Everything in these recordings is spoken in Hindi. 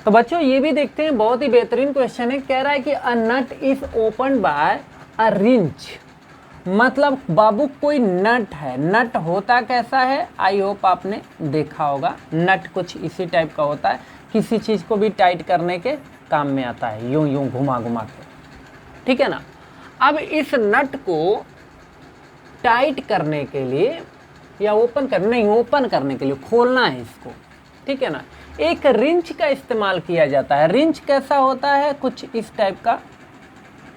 तो बच्चों ये भी देखते हैं, बहुत ही बेहतरीन क्वेश्चन है। कह रहा है कि a nut is open by a wrench, मतलब बाबू कोई नट है। नट होता कैसा है, आई होप आपने देखा होगा। नट कुछ इसी टाइप का होता है, किसी चीज़ को भी टाइट करने के काम में आता है, यूं यूं घुमा घुमा के, ठीक है ना। अब इस नट को टाइट करने के लिए या ओपन करने के लिए, खोलना है इसको, ठीक है ना, एक रिंच का इस्तेमाल किया जाता है। रिंच कैसा होता है, कुछ इस टाइप का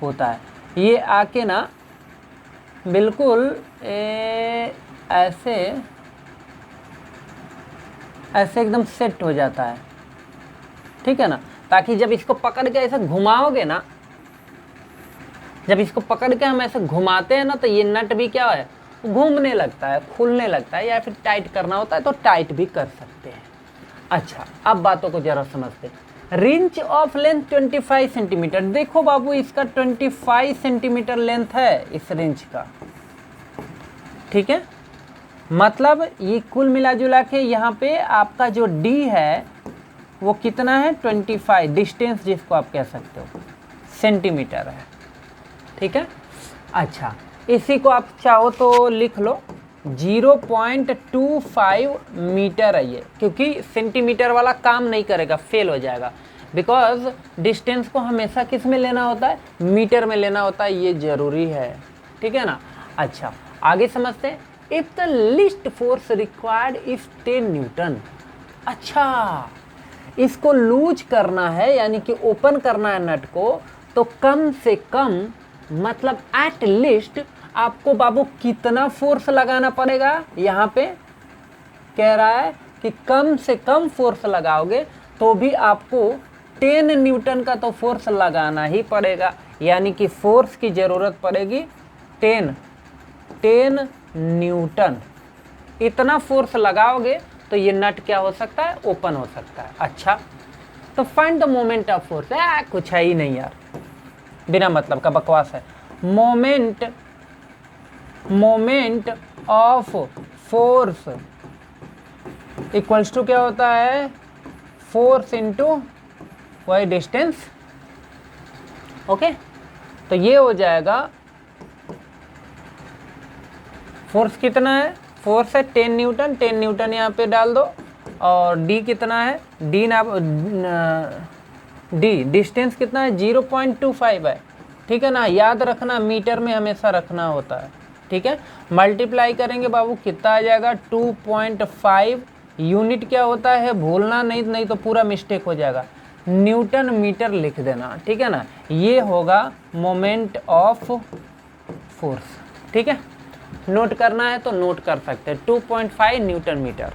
होता है। ये आके ना बिल्कुल ऐसे ऐसे एकदम सेट हो जाता है, ठीक है ना, ताकि जब इसको पकड़ के ऐसे घुमाओगे ना, जब इसको पकड़ के हम ऐसे घुमाते हैं ना, तो ये नट भी क्या है, घूमने लगता है, खुलने लगता है, या फिर टाइट करना होता है तो टाइट भी कर सकते हैं। अच्छा, अब बातों को जरा समझते हैं। रिंच ऑफ लेंथ 25 सेंटीमीटर, देखो बाबू इसका 25 सेंटीमीटर लेंथ है इस रिंच का, ठीक है। मतलब ये कुल मिला जुला के यहाँ पे आपका जो डी है वो कितना है, 25, डिस्टेंस जिसको आप कह सकते हो, सेंटीमीटर है, ठीक है। अच्छा, इसी को आप चाहो तो लिख लो 0.25 मीटर है ये, क्योंकि सेंटीमीटर वाला काम नहीं करेगा, फेल हो जाएगा, बिकॉज डिस्टेंस को हमेशा किस में लेना होता है, मीटर में लेना होता है, ये जरूरी है, ठीक है ना। अच्छा, आगे समझते हैं। If the least force required is 10 Newton, अच्छा इसको लूज करना है, यानी कि ओपन करना है नट को, तो कम से कम मतलब एट लीस्ट आपको बाबू कितना फोर्स लगाना पड़ेगा। यहाँ पे कह रहा है कि कम से कम फोर्स लगाओगे तो भी आपको 10 न्यूटन का तो फोर्स लगाना ही पड़ेगा, यानी कि फोर्स की ज़रूरत पड़ेगी 10 न्यूटन। इतना फोर्स लगाओगे तो ये नट क्या हो सकता है, ओपन हो सकता है। अच्छा, तो find the moment of force, कुछ है ही नहीं यार, बिना मतलब का बकवास है। Moment of force equals to क्या होता है, फोर्स इंटू वही डिस्टेंस, ओके। तो ये हो जाएगा, फोर्स कितना है, फोर्स है 10 न्यूटन, 10 न्यूटन यहाँ पे डाल दो, और डी कितना है, डी ना डी डिस्टेंस कितना है, 0.25 है, ठीक है ना। याद रखना, मीटर में हमेशा रखना होता है, ठीक है। मल्टीप्लाई करेंगे बाबू, कितना आ जाएगा, 2.5। यूनिट क्या होता है भूलना नहीं तो पूरा मिस्टेक हो जाएगा, न्यूटन मीटर लिख देना, ठीक है ना। ये होगा मोमेंट ऑफ फोर्स, ठीक है। नोट करना है तो नोट कर सकते हैं, 2.5 न्यूटन मीटर।